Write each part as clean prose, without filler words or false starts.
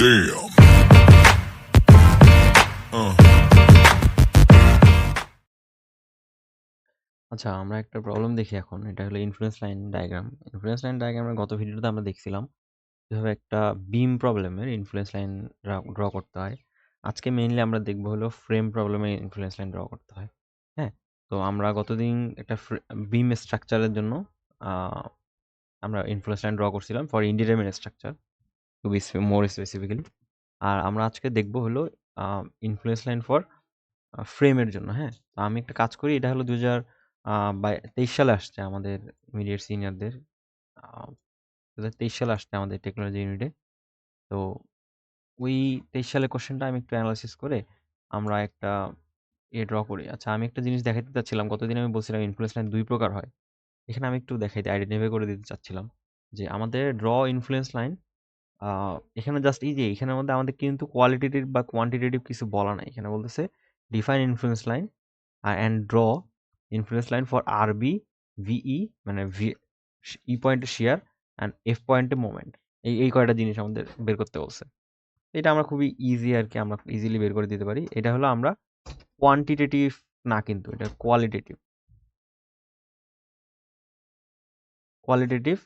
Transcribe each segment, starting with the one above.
Damn. আচ্ছা, আমরা একটা প্রবলেম দেখি এখন। এটা হলো influence line diagram. Influence line ডায়াগ্রামের গত ভিডিওতে আমরা দেখছিলাম কিভাবে একটা বিম প্রবলেমের ইনফ্লুয়েন্স লাইন ড্র করতে হয়। আজকে মেইনলি আমরা দেখব হলো ফ্রেম প্রবলেমে ইনফ্লুয়েন্স লাইন ড্র করতে হয়। হ্যাঁ? তো আমরা গতদিন একটা বিম স্ট্রাকচারের জন্য আহ, আমরা ইনফ্লুয়েন্স লাইন ড্র করছিলাম for indeterminate structure to be more specifically. আর আমরা আজকে দেখব হলো ইনফ্লুয়েন্স লাইন ফর ফ্রেমের জন্য। হ্যাঁ, তো আমি একটা কাজ করি, এটা হলো 2023 সালে আসছে আমাদের ইমিডিয়েট সিনিয়রদের। 2023 সালে আসছে আমাদের টেকনোলজি ইউনিটে। তো ওই 23 সালের কোশ্চেনটা আমি একটু অ্যানালাইসিস করে আমরা একটা ড্র করি। আচ্ছা, আমি একটা জিনিস দেখাতে চাচ্ছিলাম, গতদিন আমি বলছিলাম ইনফ্লুয়েন্স লাইন দুই প্রকার হয়। এখানে আমি একটু দেখাইতে আইডেন্টিফাই করে দিতে চাচ্ছিলাম যে আমাদের ড্র ইনফ্লুয়েন্স লাইন, এখানে জাস্ট এই যে এখানের মধ্যে আমাদের কিন্তু কোয়ালিটেটিভ বা কোয়ান্টিটেটিভ কিছু বলা নাই। এখানে বলতেছে define influence line and draw influence line for আরবি ভিই, মানে ই পয়েন্টে শেয়ার অ্যান্ড এফ পয়েন্টে মোমেন্ট। এই কয়টা জিনিস আমাদের বের করতে বলছে। এটা আমরা খুবই ইজি আর কি, আমরা ইজিলি বের করে দিতে পারি। এটা হলো আমরা কোয়ান্টিটেটিভ না, কিন্তু এটা কোয়ালিটেটিভ কোয়ালিটেটিভ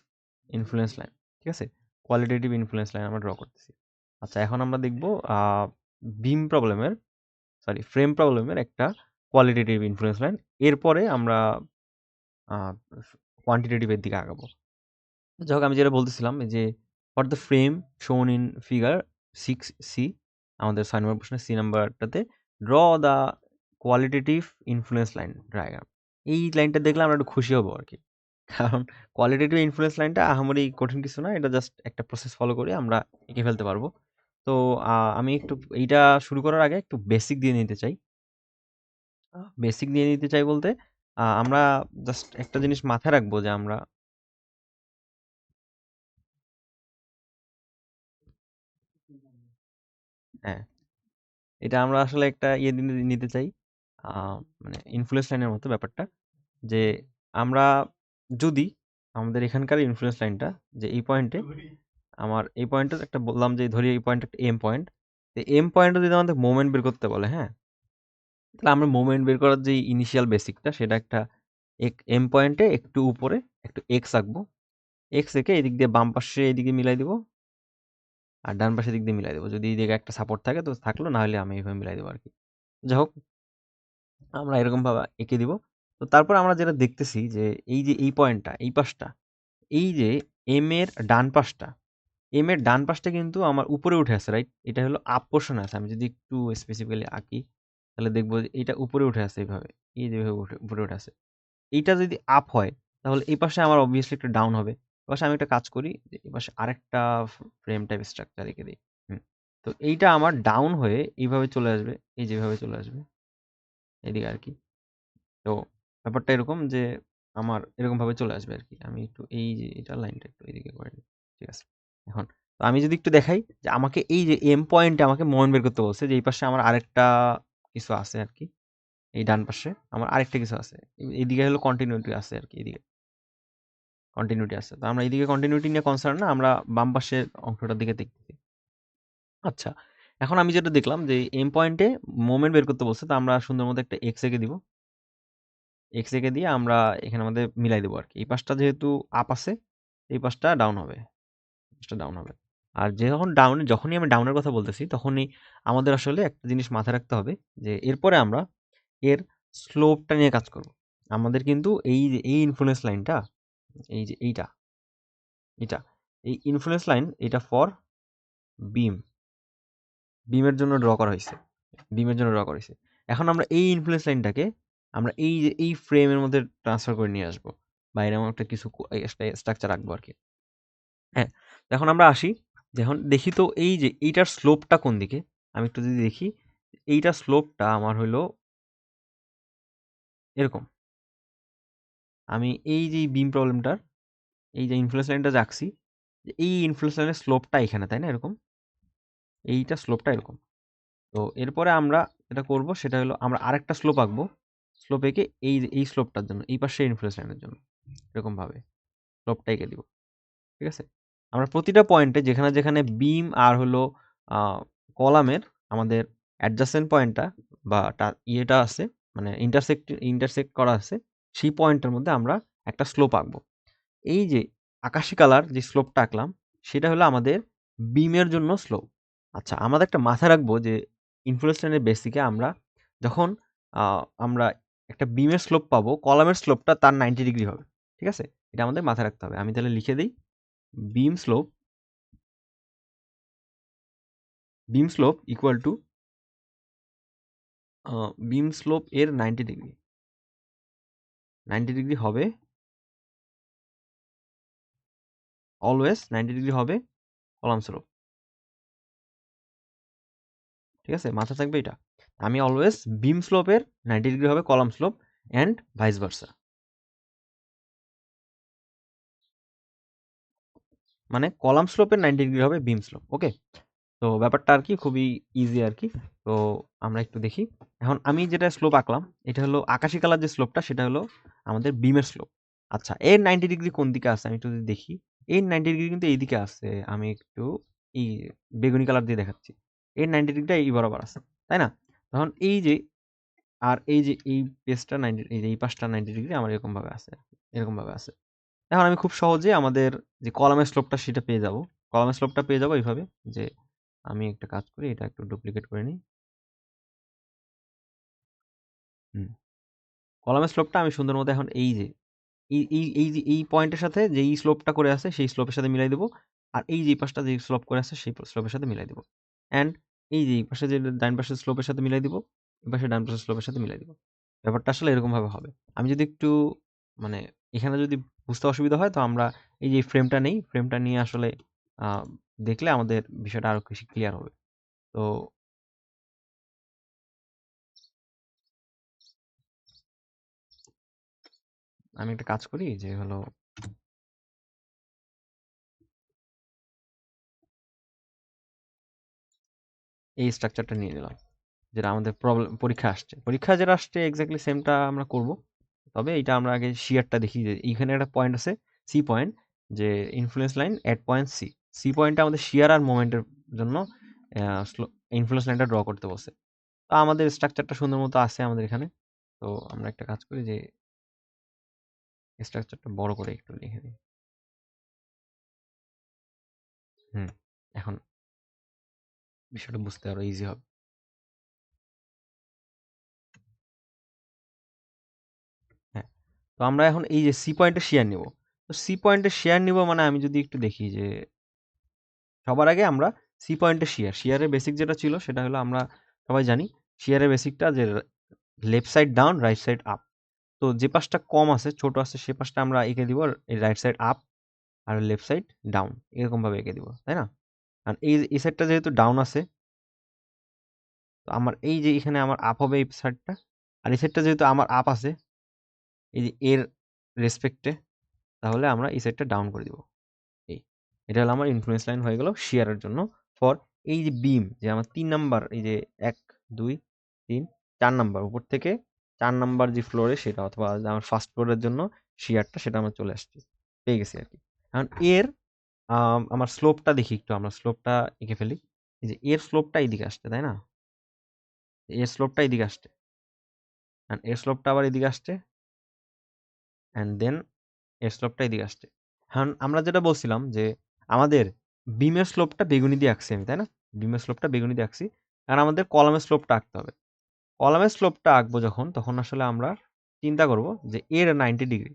ইনফ্লুয়েন্স লাইন। ঠিক আছে, কোয়ালিটেটিভ ইনফ্লুয়েন্স লাইন আমরা ড্র করতেছি। আচ্ছা, এখন আমরা দেখব বিম প্রবলেমের, সরি ফ্রেম প্রবলেমের একটা কোয়ালিটেটিভ ইনফ্লুয়েন্স লাইন। এরপরে আমরা কোয়ান্টিটেটিভের দিকে আগাবো। যাই হোক, আমি যেটা বলতেছিলাম যে for the frame shown in figure 6C, আমাদের 6 নম্বর প্রশ্নের সি নাম্বারটাতে draw the qualitative influence line diagram. এই লাইনটা দেখলে আমরা একটু খুশি হবো আর কি, কারণ কোয়ালিটেটিভ ইনফ্লুয়েন্স লাইনটা আহামরি কঠিন কিছু না, এটা জাস্ট একটা প্রসেস ফলো করে আমরা এঁকে ফেলতে পারবো। তো আমি একটু এইটা শুরু করার আগে একটু বেসিক দিয়ে নিতে চাই। বেসিক দিয়ে নিতে চাই বলতে আমরা জাস্ট একটা জিনিস মাথায় রাখবো যে আমরা, হ্যাঁ, এটা আমরা আসলে একটা নিতে চাই, মানে ইনফ্লুয়েন্স লাইনের মতো ব্যাপারটা, যে আমরা যদি আমাদের এখানকার ইনফ্লুয়েন্স লাইনটা, যে এই পয়েন্টে আমার এই পয়েন্টে একটা বললাম যে ধরি এই পয়েন্ট একটা এম পয়েন্ট, তো এম পয়েন্টে যদি আমাদের মোমেন্ট বের করতে বলে, হ্যাঁ, তাহলে আমরা মোমেন্ট বের করার যে ইনিশিয়াল বেসিকটা সেটা একটা এম পয়েন্টে একটু উপরে একটু এক্স আঁকবো। এক্স একে এদিক দিয়ে বাম পাশে এদিকে মিলাই দিব, আর ডান পাশে দিক দিয়ে মিলাই দেবো। যদি এই দিকে একটা সাপোর্ট থাকে তো থাকলো, না হলে আমি এইভাবে মিলাই দেবো আর কি। যাই হোক, আমরা এরকমভাবে এঁকে দিব। তো তারপর আমরা যেটা দেখতেছি যে এই যে এই পয়েন্টটা, এই পাশটা, এই যে এম এর ডান পাশটা, এম এর ডান পাশটা কিন্তু আমার উপরে উঠে আছে, রাইট? এটা হলো আপ পোর্শনে আছে। আমি যদি একটু স্পেসিফিক্যালি আঁকি তাহলে দেখবো যে এটা উপরে উঠে আছে এইভাবে, এই যেভাবে উপরে উঠে আছে। এইটা যদি আপ হয় তাহলে এই পাশে আমার অবভিয়াসলি একটা ডাউন হবে। এপাশে আমি একটা কাজ করি যে এপাশে আরেকটা ফ্রেম টাইপ স্ট্রাকচার রেখে দিই। হুম। তো এইটা আমার ডাউন হয়ে এইভাবে চলে আসবে, এই যেভাবে চলে আসবে এদিকে আর কি। তো ব্যাপারটা এরকম যে আমার এরকমভাবে চলে আসবে আরকি। আমি একটু এই যে এটার লাইনটা একটু এদিকে করে নিই। ঠিক আছে? এখন তো আমি যদি একটু দেখাই যে আমাকে এই যে এম পয়েন্টে আমাকে মোমেন্ট বের করতে বলছে, যে এই পাশে আমার আরেকটা কিছু আছে আরকি। এই ডান পাশে আমার আরেকটা কিছু আছে। এদিকে হলো কন্টিনিউটি আছে আরকি, এদিকে কন্টিনিউটি আছে। তো আমরা এদিকে কন্টিনিউটি নিয়ে কনসার্ন না, আমরা বাম পাশের অংশটার দিকে দেখতেছি। আচ্ছা, এখন আমি যেটা দেখলাম যে এম পয়েন্টে মোমেন্ট বের করতে বলছে, তো আমরা সুন্দর মতো একটা এক্স এঁকে দিব। এক্স রেখে দিয়ে আমরা এখানে আমাদের মিলাই দেবো আরকি। এই পাশটা যেহেতু আপ আছে, এই পাশটা ডাউন হবে। পাশটা ডাউন হবে। আর যখনই আমি ডাউনের কথা বলতেছি, তখনই আমাদের আসলে একটা জিনিস মাথায় রাখতে হবে যে এরপরে আমরা এর স্লোপটা নিয়ে কাজ করব। আমাদের কিন্তু এই যে এই ইনফ্লুয়েন্স লাইনটা, এই যে এটা এই ইনফ্লুয়েন্স লাইন এটা ফর বিম, বিমের জন্য ড্র করা হইছে। বিমের জন্য ড্র করা হইছে। এখন আমরা এই ইনফ্লুয়েন্স লাইনটাকে আমরা এই যে এই ফ্রেমের মধ্যে ট্রান্সফার করে নিয়ে আসবো। বা এরকম একটা কিছু স্ট্রাকচার রাখবো আরকি। হ্যাঁ? তো এখন আমরা আসি, যে এখন দেখি তো এই যে এইটার স্লোপটা কোন দিকে? আমি একটু যদি দেখি, এইটার স্লোপটা আমার হইলো এরকম। আমি এই যে বিম প্রবলেমটার এই যে ইনফ্লুয়েন্স লাইনটা যে আঁকছি, এই ইনফ্লুয়েন্স লাইনের স্লোপটা এখানে, তাই না? এরকম। এইটার স্লোপটা এরকম। তো এরপরে আমরা যেটা করব সেটা হলো আমরা আরেকটা স্লোপ আঁকবো। স্লোপ এঁকে এই যে এই স্লোপটার জন্য, এই পাশে ইনফ্লুয়েন্স লাইনের জন্য এরকমভাবে স্লোপটা এঁকে দিব। ঠিক আছে? আমরা প্রতিটা পয়েন্টে যেখানে, যেখানে বিম আর হলো কলামের আমাদের অ্যাডজাসেন্ট পয়েন্টটা বা ইয়েটা আছে, মানে ইন্টারসেক্ট করা আছে, সেই পয়েন্টের মধ্যে আমরা একটা স্লোপ আঁকবো। এই যে আকাশি কালার যে স্লোপটা আঁকলাম, সেটা হলো আমাদের বিমের জন্য স্লোপ। আচ্ছা, আমাদের একটা মাথায় রাখবো যে ইনফ্লুয়েন্স লাইনের বেসিকে আমরা যখন আমরা একটা বিমের স্লোপ পাবো, কলামের স্লোপটা তার 90 ডিগ্রি হবে। ঠিক আছে, এটা আমাদের মাথায় রাখতে হবে। আমি তাহলে লিখে দিই, beam slope equal to beam slope এর 90 ডিগ্রি হবে, অলওয়েজ 90 ডিগ্রি হবে কলাম স্লোপ। ঠিক আছে, মাথা থাকবে এটা। আমি অলওয়েজ বিম স্লোপের 90 ডিগ্রি হবে column slope, and vice versa. মানে কলাম স্লোপের 90 ডিগ্রি হবে বিম স্লোপ। ওকে, তো ব্যাপারটা আর কি খুবই ইজি আর কি। তো আমরা একটু দেখি। এখন আমি যেটা স্লোপ আঁকলাম, এটা হলো আকাশি কালার যে স্লোপটা, সেটা হলো আমাদের বিমের স্লোপ। আচ্ছা, এর 90 ডিগ্রি কোন দিকে আছে আমি একটু যদি দেখি, এর 90 ডিগ্রি কিন্তু এই দিকে আছে। আমি একটু এই বেগুনি কালার দিয়ে দেখাচ্ছি। এর 90 ডিগ্রিটা এই বরাবর আছে, তাই না? তখন এই যে, আর এই যে এই পেজটা 90, এই যে এই পাশটা 90 ডিগ্রি আমার এরকম ভাবে আছে, এরকম ভাবে আছে। এখন আমি খুব সহজে আমাদের যে কলামের স্লোপটা সেটা পেয়ে যাব। কলামের স্লোপটা পেয়ে যাবো এইভাবে, যে আমি একটা কাজ করি, এটা একটু ডুপ্লিকেট করে নিই। হুম, কলামের স্লোপটা আমি সুন্দর মতো এখন এই যে যে এই পয়েন্টের সাথে যেই স্লোপটা করে আছে সেই স্লোপের সাথে মিলাই দেবো, আর এই যে এই পাশটা যে স্লোপ করে আছে সেই স্লোপের সাথে মিলাই দেবো, অ্যান্ড এই যে এই পাশে যে ডান পাশের স্লোপের সাথে মিলাই দিব, এই পাশে ডান পাশের স্লোপের সাথে মিলাই দিব। ব্যাপারটা আসলে এরকম ভাবে হবে। আমি যদি একটু, মানে এখানে যদি বুঝতে অসুবিধা হয়, তো আমরা এই যে ফ্রেমটা নেই, ফ্রেমটা নিয়ে আসলে আহ, দেখলে আমাদের বিষয়টা আরো বেশি ক্লিয়ার হবে। তো আমি একটা কাজ করি, যে হলো এই স্ট্রাকচারটা নিয়ে নিলাম, যেটা আমাদের প্রবলেম পরীক্ষা যেটা আসছে এক্স্যাক্টলি সেমটা আমরা করব। তবে এটা আমরা আগে শিয়ারটা দেখি, যে এইখানে একটা পয়েন্ট আছে, সি পয়েন্ট, যে ইনফ্লুয়েন্স লাইন এট পয়েন্ট সি। সি পয়েন্টটা আমাদের শিয়ার আর মোমেন্টের জন্য ইনফ্লুয়েন্স লাইনটা ড্র করতে বসে। তো আমাদের স্ট্রাকচারটা সুন্দর মতো আছে আমাদের এখানে। তো আমরা একটা কাজ করি, যে স্ট্রাকচারটা বড় করে একটু লিখে দিই। হুম, এখন বিষয়টা বুঝতে আরো ইজি হবে। হ্যাঁ, তো আমরা এখন এই যে সি পয়েন্টের শেয়ার নিব। তো সি পয়েন্টের শেয়ার নিব মানে আমি যদি একটু দেখি, যে সবার আগে আমরা সি পয়েন্টের শেয়ারের বেসিক যেটা ছিল সেটা হলো, আমরা সবাই জানি শেয়ারের বেসিকটা, যে left side down, right side up. তো যে পাশটা কম আছে, ছোট আছে, সে পাশটা আমরা এঁকে দিব এই রাইট সাইড আপ, আর লেফট সাইড ডাউন, এরকম ভাবে এঁকে দিব, তাই না? আর এই সাইডটা যেহেতু ডাউন আছে, তো আমার এই যে এখানে আমার আপ হবে এই সাইডটা, আর এই সাইডটা যেহেতু আমার আপ আছে এই যে এর রেসপেক্টে, তাহলে আমরা এই সাইডটা ডাউন করে দিব। এই, এটা হলো আমার ইনফ্লুয়েন্স লাইন হয়ে গেল শেয়ারের জন্য। ফর এই যে বিম, যে আমার 3 নাম্বার, এই যে 1 2 3 4 নাম্বার উপর থেকে 4 নাম্বার যে ফ্লোরে সেটা, অথবা আমার ফার্স্ট ফ্লোরের জন্য শেয়ারটা, সেটা আমার চলে আসছে, পেয়ে গেছি আর কি। এখন এর আমার স্লোপটা দেখি একটু, আমরা স্লোপটা এঁকে ফেলি। এই যে এর স্লোপটা এইদিকে আসছে, তাই না? এর স্লোপটা এইদিকে আসছে, and এর স্লোপটা আবার এদিকে আসছে, অ্যান্ড দেন এর স্লোপটা এদিকে আসছে। এখন আমরা যেটা বলছিলাম, যে আমাদের বিমের স্লোপটা বেগুনি দিয়ে আঁকছি আমি, তাই না? বিমের স্লোপটা বেগুনি দিয়ে আঁকছি, আর আমাদের কলামের স্লোপটা আঁকতে হবে। কলামের স্লোপটা আঁকবো যখন, তখন আসলে আমরা চিন্তা করব যে এর 90 ডিগ্রি,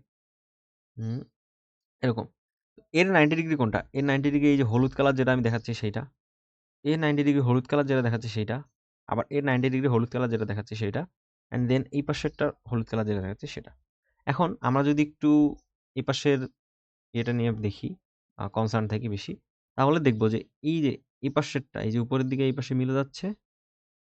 এরকম। এর 90 ডিগ্রি কোনটা? এর 90 ডিগ্রি এই যে হলুদ কালার যেটা আমি দেখাচ্ছি সেইটা, এর 90 ডিগ্রি হলুদ কালার যেটা দেখাচ্ছি সেইটা, আবার এর 90 ডিগ্রি হলুদ কালার যেটা দেখাচ্ছি সেইটা, অ্যান্ড দেন এই পাশেরটা হলুদ কালার যেটা দেখাচ্ছি সেটা। এখন আমরা যদি একটু এই পাশের এটা নিয়ে দেখি, কনসার্ন থাকি বেশি, তাহলে দেখব যে এই যে এই পাশেরটা, এই যে উপরের দিকে এই পাশে মিলে যাচ্ছে,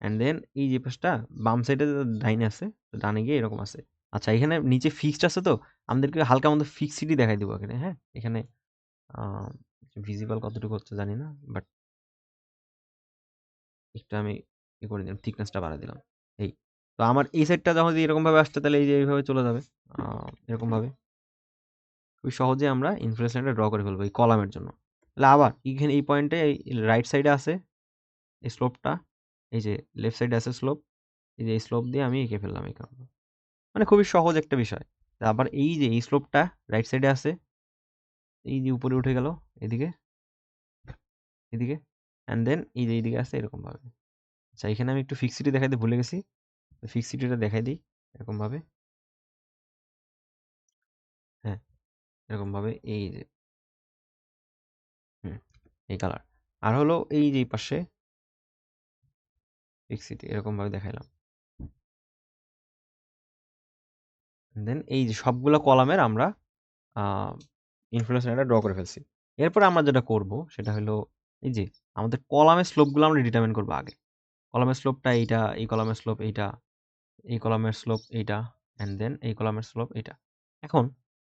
অ্যান্ড দেন এই যে পাশটা বাম সাইডে ডাইনে আছে, তো ডানে গিয়ে এরকম আছে। আচ্ছা, এখানে নিচে ফিক্সড আছে, তো আমাদেরকে হালকা মতো ফিক্সিটি দেখাই দেবো এখানে। হ্যাঁ, এখানে ভিজিবল কতটুকু হচ্ছে জানি না, বাট একটু আমি করে দিলাম, থিকনেসটা বাড়াই দিলাম। এই, তো আমার এই সাইডটা যখন এরকম ভাবে আসছে, তাহলে এই যে এইভাবে চলে যাবে, এরকম ভাবে খুবই সহজে আমরা ইনফ্লুয়েন্স লাইনটা ড্র করে ফেলবো এই কলামের জন্য। তাহলে আবার এখানে এই পয়েন্টে রাইট সাইডে আছে, এই স্লোপটা, এই যে লেফট সাইডে আছে স্লোপ, এই যে এই স্লোপ দিয়ে আমি এঁকে ফেললাম এই কারণে। মানে খুবই সহজ একটা বিষয়। আবার এই যে এই স্লোপটা রাইট সাইডে আছে, এই যে উপরে উঠে গেল এদিকে, এদিকে, অ্যান্ড দেন এই যে এইদিকে আছে এরকমভাবে। আচ্ছা, এখানে আমি একটু ফিক্সিটি দেখাইতে ভুলে গেছি, ফিক্সিটিটা দেখাই দিই এরকমভাবে। হ্যাঁ, এরকমভাবে এই যে এই কালার। আর হলো এই যে পাশে ফিক্সিটি এরকমভাবে দেখাইলাম। দেন এই যে সবগুলো কলামের আমরা ইনফ্লুয়েন্স লাইনটা ড্র করে ফেলছি। এরপরে আমরা যেটা করব সেটা হলো এই যে আমাদের কলামের স্লোপগুলো আমরা ডিটারমিন করব আগে। কলামের স্লোপটা এইটা, এই কলামের স্লোপ এইটা, এই কলামের স্লোপ এইটা, অ্যান্ড দেন এই কলামের স্লোপ এইটা। এখন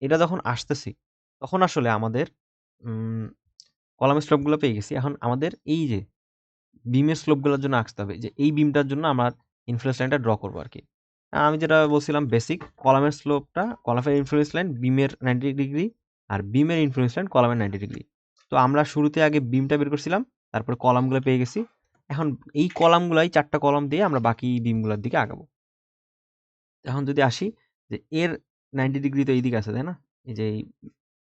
এটা যখন আসতেছি তখন আসলে আমাদের কলামের স্লোপগুলো পেয়ে গেছি। এখন আমাদের এই যে বিমের স্লোপগুলোর জন্য আঁকতে হবে যে এই বিমটার জন্য আমার ইনফ্লুয়েন্স লাইনটা ড্র করবো আর কি। আমি যেটা বলছিলাম বেসিক কলামের স্লোপটা, কলামের ইনফ্লুয়েন্স লাইন বিমের 90 ডিগ্রি, আর বিমের ইনফ্লুয়েন্স লাইন কলামের 90 ডিগ্রি। তো আমরা শুরুতে আগে বিমটা বের করছিলাম, তারপরে কলামগুলো পেয়ে গেছি। এখন এই কলামগুলাই 4টা কলাম দিয়ে আমরা বাকি বিমগুলোর দিকে আগাবো। এখন যদি আসি যে এর 90 ডিগ্রি তো এই দিকে আছে, তাই না? এই যে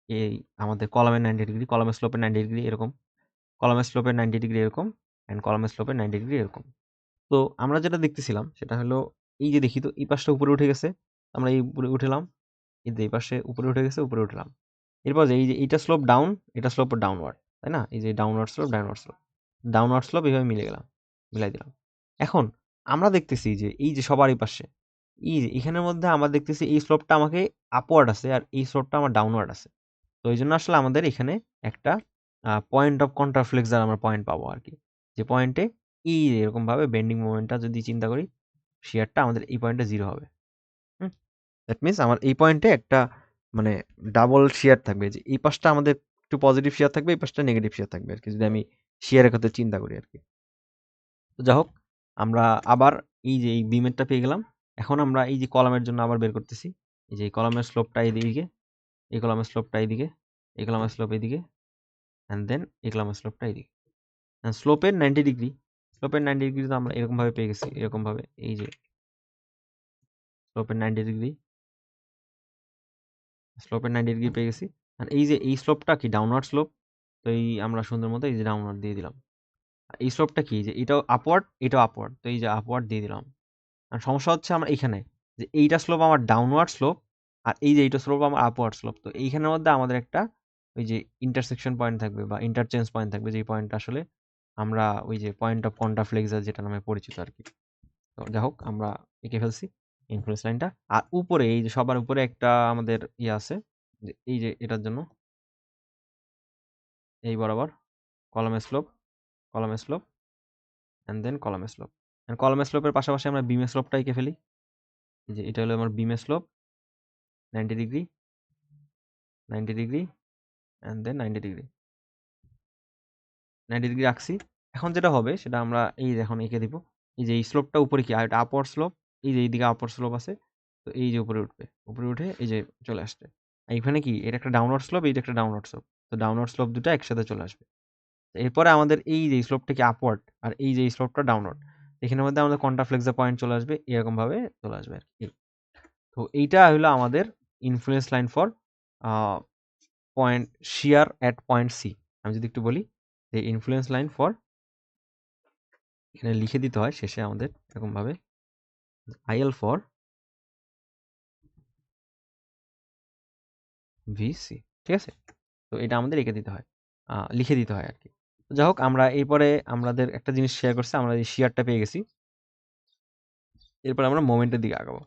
এই আমাদের কলামের 90 ডিগ্রি, কলামের স্লোপের 90 ডিগ্রি এরকম, কলামের স্লোপের 90 ডিগ্রি এরকম, অ্যান্ড কলামের স্লোপের 90 ডিগ্রি এরকম। তো আমরা যেটা দেখতেছিলাম সেটা হলো এই যে দেখি তো এই পাশটা উপরে উঠে গেছে, আমরা এই উপরে উঠলাম, এই যে এই পাশে উপরে উঠে গেছে, উপরে উঠলাম। এরপর যে এই যে এইটা স্লোপ ডাউন, এটা স্লোপ ডাউনওয়ার্ড, তাই না? এই যে downward slope, downward slope, downward slope এইভাবে মিলে গেলাম, মিলাই দিলাম। এখন আমরা দেখতেছি যে এই যে সবারই পাশে এই যে এখানের মধ্যে আমরা দেখতেছি এই স্লোপটা আমাকে আপওয়ার্ড আছে আর এই স্লোপটা আমার ডাউনওয়ার্ড আছে। তো এই জন্য আসলে আমাদের এখানে একটা পয়েন্ট অফ কন্ট্রাফ্লেক্সার আমরা পয়েন্ট পাবো আর কি, যে পয়েন্টে এই এরকমভাবে বেন্ডিং মোমেন্টটা যদি চিন্তা করি, শিয়ারটা আমাদের এই পয়েন্টে 0 হবে। দ্যাট মিনস আমার এই পয়েন্টে একটা মানে ডাবল শিয়ার থাকবে, যে এই পাশটা আমাদের একটু পজিটিভ শিয়ার থাকবে, এই পাশটা নেগেটিভ শিয়ার থাকবে আর কি, যদি আমি শিয়ারের কথা চিন্তা করি আর কি। তো যাই হোক, আমরা আবার এই যে এই বিমেরটা পেয়ে গেলাম। এখন আমরা এই যে কলামের জন্য আবার বের করতেছি। এই যে এই কলামের স্লোপটা এইদিকে, এই কলামের স্লোপটা এইদিকে, এই কলামের স্লোপ এইদিকে, অ্যান্ড দেন এই কলামের স্লোপটা এইদিকে। স্লোপের 90 ডিগ্রি, স্লোপের 90 ডিগ্রি তো আমরা এরকমভাবে পেয়ে গেছি, এরকমভাবে এই যে স্লোপের 90 ডিগ্রি, স্লোপের 90 ডিগ্রি পেয়ে গেছি। আর এই যে এই স্লোপটা কি ডাউনওয়ার্ড স্লোপ, তো এই আমরা সুন্দর মতো এই যে ডাউনওয়ার্ড দিয়ে দিলাম। এই স্লোপটা কি, যে এটাও আপওয়ার্ড, এটাও আপওয়ার্ড, তো এই যে আপওয়ার্ড দিয়ে দিলাম। আর সমস্যা হচ্ছে আমার এইখানে যে এইটা স্লোপ আমার ডাউনওয়ার্ড স্লোপ, আর এই যে এইটা স্লোপ আমার আপওয়ার্ড স্লোপ। তো এইখানের মধ্যে আমাদের একটা ওই যে ইন্টারসেকশন পয়েন্ট থাকবে বা ইন্টারচেঞ্জ পয়েন্ট থাকবে, যে পয়েন্ট আসলে আমরা ওই যে পয়েন্ট অফ কন্ট্রাফ্লেক্সার যেটা নামে পরিচিত আর কি। তো যাই হোক, আমরা এঁকে ফেলছি ইনফ্লুয়েন্স লাইনটা। আর উপরে এই যে সবার উপরে একটা আমাদের ইয়ে আছে, যে এই যে এটার জন্য এই বরাবর কলামের স্লোপ, কলামের স্লোপ, অ্যান্ড দেন কলামের স্লোপ। কলামের স্লোপের পাশাপাশি আমরা বিমের স্লোপটা এঁকে ফেলি। এই যে এটা হলো আমার বিমের slope 90 degree, 90 degree, and then 90 degree, 90 degree রাখছি। এখন যেটা হবে সেটা আমরা এই যে এখন এঁকে দিব। এই যে এই স্লোপটা উপরে কি, আর এটা আপওয়ার্ড স্লোপ, এই যে এইদিকে আপওয়ার্ড স্লোপ আছে, তো এই যে উপরে উঠবে, উপরে উঠে এই যে চলে আসছে। আর এখানে কি, এটা একটা ডাউনওয়ার্ড স্লোপ, এইটা একটা ডাউনওয়ার্ড স্লোপ, তো ডাউনওয়ার্ড স্লোপ দুটো একসাথে চলে আসবে। এরপরে আমাদের এই যে স্লোপটা কি আপওয়ার্ড, আর এই যে স্লোপটা ডাউনওয়ার্ড, এখানের মধ্যে আমাদের কন্ট্রাফ্লেক্সার পয়েন্ট চলে আসবে, এরকম ভাবে চলে আসবে আর কি। তো এইটা হলো আমাদের influence line for point shear at point C. আমি যদি একটু বলি যে ইনফ্লুয়েন্স লাইন ফর, এখানে লিখে দিতে হয় শেষে আমাদের এরকমভাবে আইএল ফর ভিসি, ঠিক আছে? তো এটা আমাদের লিখে দিতে হয়, লিখে দিতে হয় আর কি। তো যাই হোক, আমরা এরপরে আমাদের একটা জিনিস শেয়ার করছে, আমরা এই শিয়ারটা পেয়ে গেছি। এরপর আমরা মোমেন্টের দিকে আগাবো।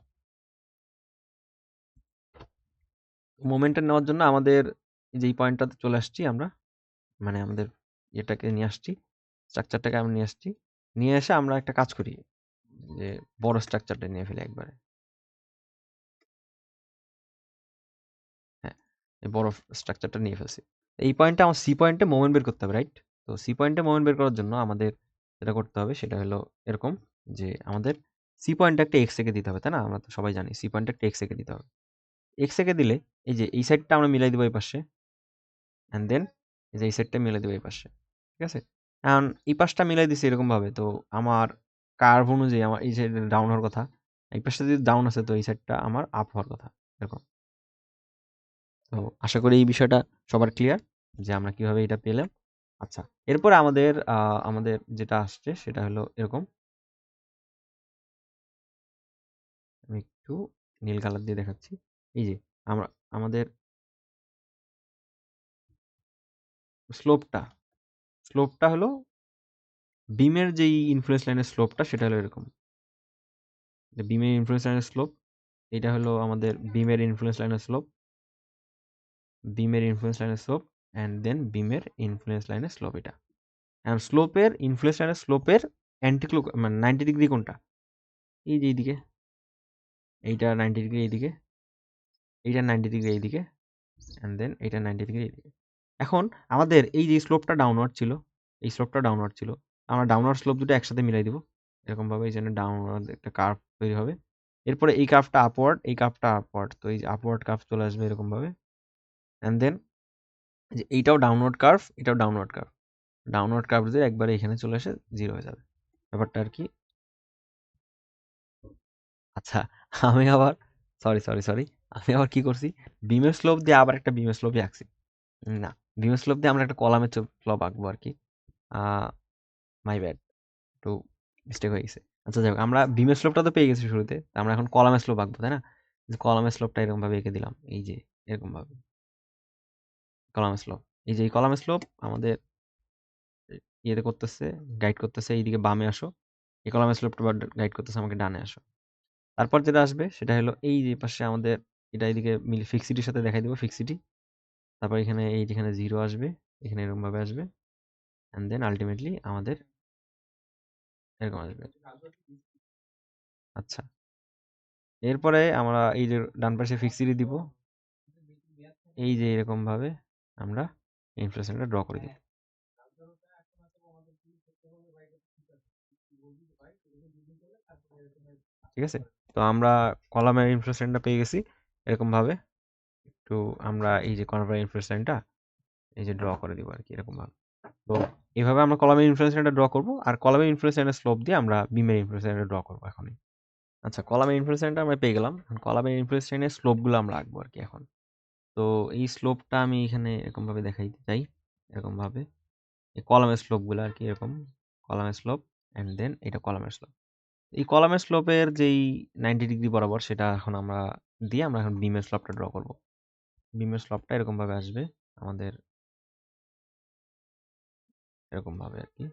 মোমেন্টটা নেওয়ার জন্য আমাদের যেই পয়েন্টটাতে চলে আসছি আমরা, মানে আমাদের এটাকে নিয়ে আসছি, স্ট্রাকচারটাকে আমরা নিয়ে আসছি, নিয়ে এসে আমরা একটা কাজ করি, যে বড় স্ট্রাকচারটা নিয়ে ফেলি একবারে। হ্যাঁ, এই বড় স্ট্রাকচারটা নিয়ে ফেলছি। এই পয়েন্টে আমার সি পয়েন্টে মোমেন্ট বের করতে হবে, রাইট? তো সি পয়েন্টে মোমেন্ট বের করার জন্য আমাদের যেটা করতে হবে সেটা হলো এরকম, যে আমাদের সি পয়েন্টটা একটা এক্স একে দিতে হবে, তাই না? আমরা তো সবাই জানি সি পয়েন্টটা একটা এক্স একে দিতে হবে। এক্স একে দিলে এই যে এই সাইডটা আমরা মিলাই দেবো এই পাশে, অ্যান্ড দেন এই যে এই সাইডটা মিলাই দেবো এই পাশে, ঠিক আছে? এখন এই পাশটা মিলাই দিছি এরকম ভাবে, তো আমার কার্ভ অনুযায়ী আমার এই সাইড ডাউন হওয়ার কথা, এই পাশটা যদি ডাউন আছে তো এই সাইডটা আমার আপ হওয়ার কথা এরকম। তো আশা করি এই বিষয়টা সবার ক্লিয়ার যে আমরা কিভাবে এটা পেলাম। আচ্ছা, এরপরে আমাদের যেটা আসছে সেটা হলো এরকম। আমি একটু নীল কালার দিয়ে দেখাচ্ছি। এই যে আমরা আমাদের স্লোপটা স্লোপটা হলো বিমের যেই ইনফ্লুয়েন্স লাইনের স্লোপটা সেটা হলো এরকম। যে বিমের ইনফ্লুয়েন্স লাইনের স্লোপ, এটা হলো আমাদের বিমের ইনফ্লুয়েন্স লাইনের স্লোপ, বিমের ইনফ্লুয়েন্স লাইনের স্লোপ অ্যান্ড দেন বিমের ইনফ্লুয়েন্স লাইনের স্লোপ এটা। এখন স্লোপের ইনফ্লুয়েন্স লাইনের স্লোপের অ্যান্টিক্লোক মানে 90 ডিগ্রি কোনটা? এই যে এইদিকে, এইটা 90 ডিগ্রি এইদিকে, এইটা 90 ডিগ্রি এইদিকে অ্যান্ড দেন এইটা 90 ডিগ্রি এইদিকে। এখন আমাদের এই যে স্লোপটা ডাউনওয়ার্ড ছিল, এই স্লোপটা ডাউনওয়ার্ড ছিল, আমরা ডাউনওয়ার্ড স্লোপ দুটো একসাথে মিলাই দিব এরকমভাবে। এই জন্য ডাউনওয়ার্ড একটা কার্ভ তৈরি হবে। এরপরে এই কার্ভটা আপওয়ার্ড, এই কার্ভটা আপওয়ার্ড, তো এই যে আপওয়ার্ড কার্ভ চলে আসবে এরকমভাবে অ্যান্ড দেন যে এইটাও ডাউনওয়ার্ড কার্ভ, এটাও ডাউনওয়ার্ড কার্ভ, ডাউনওয়ার্ড কার্ভ দিয়ে একবারে এখানে চলে এসে জিরো হয়ে যাবে ব্যাপারটা আর কি। আচ্ছা, আমি আবার সরি আমি আবার কি করছি, বিমের স্লোপ দিয়ে আবার একটা বিমের স্লোপই আঁকছি। না, বিমের স্লোপ দিয়ে আমরা একটা কলামের স্লোপ আঁকবো আর কি। মাই ব্যাড, একটু মিস্টেক হয়ে গেছে। আচ্ছা যাই হোক, আমরা বিমের স্লোপটা তো পেয়ে গেছি শুরুতে, তা আমরা এখন কলামের স্লোপ আঁকবো তাই না? যে কলামের স্লোপটা এরকম ভাবে এঁকে দিলাম, এই যে এরকম ভাবে কলামের স্লোপ। এই যে এই কলামের স্লোপ আমাদের ইয়েতে করতেছে, গাইড করতেছে এইদিকে বামে আসো, এই কলামের স্লোপটা গাইড করতেছে আমাকে ডানে আসো। তারপর যেটা আসবে সেটা হলো এই যে পাশে আমাদের এটা এইদিকে মিলে ফিক্সিটির সাথে দেখাই দিব ফিক্সিটি। তারপর এখানে এই যেখানে জিরো আসবে, এখানে এরকম ভাবে আসবে অ্যান্ড দেন আলটিমেটলি আমাদের এরকম আসবে। আচ্ছা, এরপরে আমরা এই যে ডান পাশে ফিক্সিটি দিব, এই যে এরকম ভাবে আমরা ইনফ্লেশনটা ড্র করে দিই। ঠিক আছে, তো আমরা কলামের ইনফ্লেশনটা পেয়ে গেছি এরকম ভাবে। একটু আমরা এই যে কর্নার ইনফ্লেশনটা এই যে ড্র করে দিব আর কি এরকম ভাবে। তো এইভাবে আমরা কলামের ইনফ্লুয়েন্স ড্র করব, আর কলামের ইনফ্লুয়েন্স স্লোপ দিয়ে আমরা বিমের ইনফ্লুয়েন্স ড্র করবো এখনই। আচ্ছা, কলামের ইনফ্লুয়েন্স আমরা পেয়ে গেলাম, কলামের ইনফ্লুয়েন্স লাইনের স্লোপগুলো আমরা আঁকবো আর কি এখন। তো এই স্লোপটা আমি এখানে এরকম ভাবে দেখাইতে চাই, এরকম ভাবে এই কলামের স্লোপগুলো আর কি এরকম, কলামের স্লোপ অ্যান্ড দেন এটা কলামের স্লোপ। এই কলামের স্লোপের যেই 90 ডিগ্রি বরাবর সেটা এখন আমরা দিয়ে আমরা এখন বিমের স্লোপটা ড্র করব। বিমের স্লোপটা এরকম ভাবে আসবে আমাদের, এরকম ভাবে আর কি।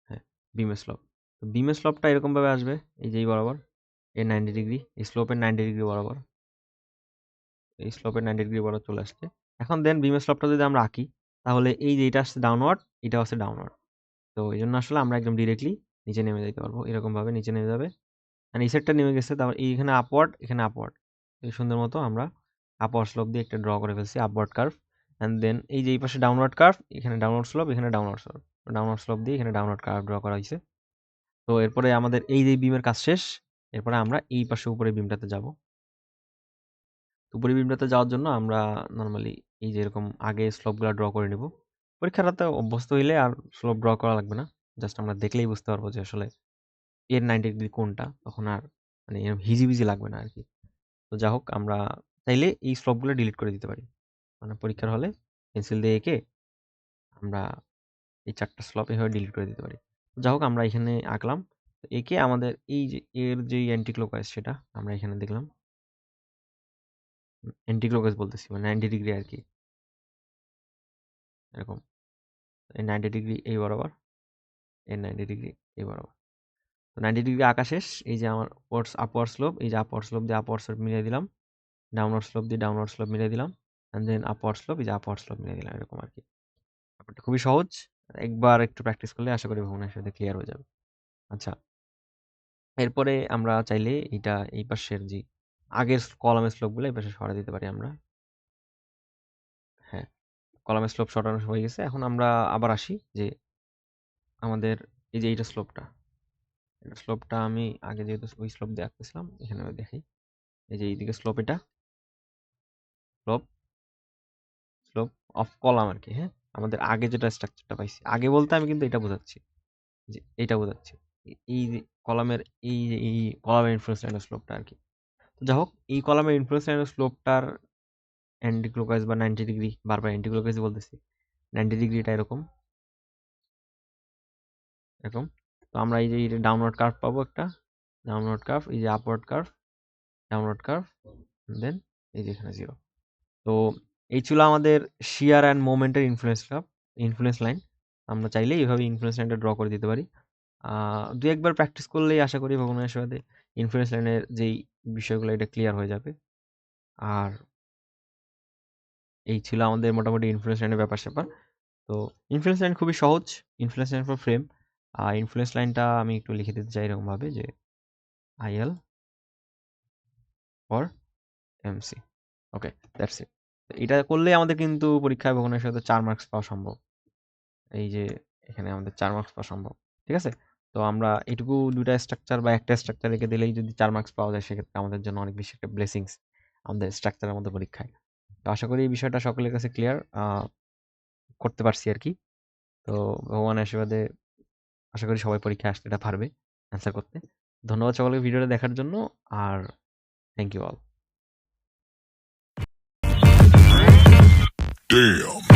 হ্যাঁ, বিমের স্লোপ, তো বিমের স্লোপটা এরকম ভাবে আসবে এই যে এই বরাবর, এই 90 ডিগ্রি, এই স্লোপের 90 ডিগ্রি বরাবর, এই স্লোপের 90 ডিগ্রি বরাবর চলে আসছে। এখন দেন বিমের স্লোপটা যদি আমরা আঁকি তাহলে এই যে এটা আসছে ডাউনওয়ার্ড, এটা আসছে ডাউনওয়ার্ড, তো এই জন্য আসলে আমরা একদম ডিরেক্টলি নিচে নেমে যেতে পারবো এরকম ভাবে নিচে নেমে যাবে। আর এই সাইডটা নেমে গেছে, তারপর এইখানে আপওয়ার্ড, এখানে আপওয়ার্ড, এই সুন্দর মতো আমরা আপওয়ার্ড স্লোপ দিয়ে একটা ড্র করে ফেলছি আপওয়ার্ড কার্ভ। অ্যান্ড দেন এই যে এই পাশে ডাউনওয়ার্ড কার্ভ, এখানে ডাউনওয়ার্ড স্লোপ, এখানে ডাউনওয়ার্ড স্লোপ, ডাউনওয়ার্ড স্লোপ দিয়ে এখানে ডাউনওয়ার্ড কার্ভ ড্র করা হয়েছে। তো এরপরে আমাদের এই যে বিমের কাজ শেষ, এরপরে আমরা এই পাশে উপরে বিমটাতে যাব। উপরে বিমটাতে যাওয়ার জন্য আমরা নরমালি এই যে এরকম আগে স্লোপগুলো ড্র করে নিব। পরীক্ষাটাতে অভ্যস্ত হইলে আর স্লোপ ড্র করা লাগবে না, জাস্ট আমরা দেখলেই বুঝতে পারবো যে আসলে এর 90 ডিগ্রি কোনটা, তখন আর মানে এরকম হিজিবিজি লাগবে না আর কি। তো যা হোক, আমরা চাইলে এই স্লোপগুলো ডিলিট করে দিতে পারি, মানে পরীক্ষার হলে পেন্সিল দিয়ে এঁকে আমরা এই 4টা স্লপ এভাবে ডিলিট করে দিতে পারি। যা হোক, আমরা এখানে আঁকলাম, তো এঁকে আমাদের এই যে এর যে অ্যান্টি ক্লকওয়াইজ সেটা আমরা এখানে দেখলাম, অ্যান্টি ক্লকওয়াইজ বলতেছি মানে 90 ডিগ্রি আর কি এরকম, এই 90 ডিগ্রি এই বরাবর, এই 90 ডিগ্রি এই বরাবর। তো 90 ডিগ্রি আঁকা শেষ, এই যে আমার আপওয়ার্ড স্লোপ, এই যে আপওয়ার্ড স্লোপ দিয়ে আপওয়ার্ড স্লোপ মিলিয়ে দিলাম, ডাউনওয়ার্ড স্লোপ দিয়ে ডাউনওয়ার্ড স্লোপ মিলিয়ে দিলাম অ্যান্ড দেন আপওয়ার্ড স্লোপ, এই যে আপওয়ার্ড স্লোপ মিলিয়ে দিলাম এরকম আর কি। ব্যাপারটা খুবই সহজ, একবার একটু প্র্যাকটিস করলে আশা করি ভুবনের সাথে ক্লিয়ার হয়ে যাবে। আচ্ছা, এরপরে আমরা চাইলে এটা এই পাশের যে আগের কলামের স্লোপগুলো এই পাশে সরাই দিতে পারি আমরা। হ্যাঁ, কলামের স্লোপ সরানো হয়ে গেছে। এখন আমরা আবার আসি যে আমাদের এই যে এইটা স্লোপটা, এটা স্লোপটা আমি আগে যেহেতু ওই স্লোপ দিয়ে আঁকতেছিলাম এখানে দেখি, এই যে এইদিকে স্লোপ, এটা স্লোপ, স্লোপ অফ কলাম আর কি। হ্যাঁ, আমাদের আগে যেটা স্ট্রাকচারটা পাইছি, আগে বলতে আমি কিন্তু এটা বোঝাচ্ছি, যে এইটা বোঝাচ্ছি এই যে কলামের এই কলামের ইনফ্লুয়েন্স লাইনের স্লোপটা আর কি। তো যাই হোক, এই কলামের ইনফ্লুয়েন্স লাইনের স্লোপটার অ্যান্টি ক্লকওয়াইজ বা 90 ডিগ্রি, বারবার অ্যান্টি ক্লকওয়াইজ বলতেছি, 90 ডিগ্রিটা এরকম এরকম। তো আমরা এই যে ডাউনওয়ার্ড কার্ভ পাবো একটা, ডাউনওয়ার্ড কার্ভ, এই যে আপওয়ার্ড কার্ভ, ডাউনওয়ার্ড কার্ভ, দেন এই যে এখানে 0। তো এই ছিল আমাদের শিয়ার অ্যান্ড মোমেন্টের ইনফ্লুয়েন্স লাইন। আমরা চাইলে এইভাবে ইনফ্লুয়েন্স লাইনটা ড্র করে দিতে পারি। দু একবার প্র্যাকটিস করলেই আশা করি ভগবানের সাথে ইনফ্লুয়েন্স লাইনের যেই বিষয়গুলো এটা ক্লিয়ার হয়ে যাবে। আর এই ছিল আমাদের মোটামুটি ইনফ্লুয়েন্স লাইনের ব্যাপার-স্যাপার। তো ইনফ্লুয়েন্স লাইন খুবই সহজ। Influence line for frame. Influence লাইনটা আমি একটু লিখে দিতে চাই এরকমভাবে যে IL for MC। Okay, that's it. এটা করলেই আমাদের কিন্তু পরীক্ষায় ভগবানের সাথে 4 মার্কস পাওয়া সম্ভব। এই যে এখানে আমাদের 4 মার্কস পাওয়া সম্ভব। ঠিক আছে? তো আমরা এটুকু ২ টা স্ট্রাকচার বা একটা স্ট্রাকচার রেখে দিলেই যদি 4 মার্কস পাওয়া যায়, সেক্ষেত্রে আমাদের জন্য অনেক বেশি একটা ব্লেসিংস আমাদের স্ট্রাকচারের মধ্যে পরীক্ষায়। তো আশা করি এই বিষয়টা সকলের কাছে ক্লিয়ার করতে পারছি আরকি। তো ভগবানের আশীর্বাদে আশা করি সবাই পরীক্ষায় আসতে এটা পারবে অ্যান্সার করতে। ধন্যবাদ সকলকে ভিডিওটা দেখার জন্য। আর থ্যাংক ইউ অল। Damn.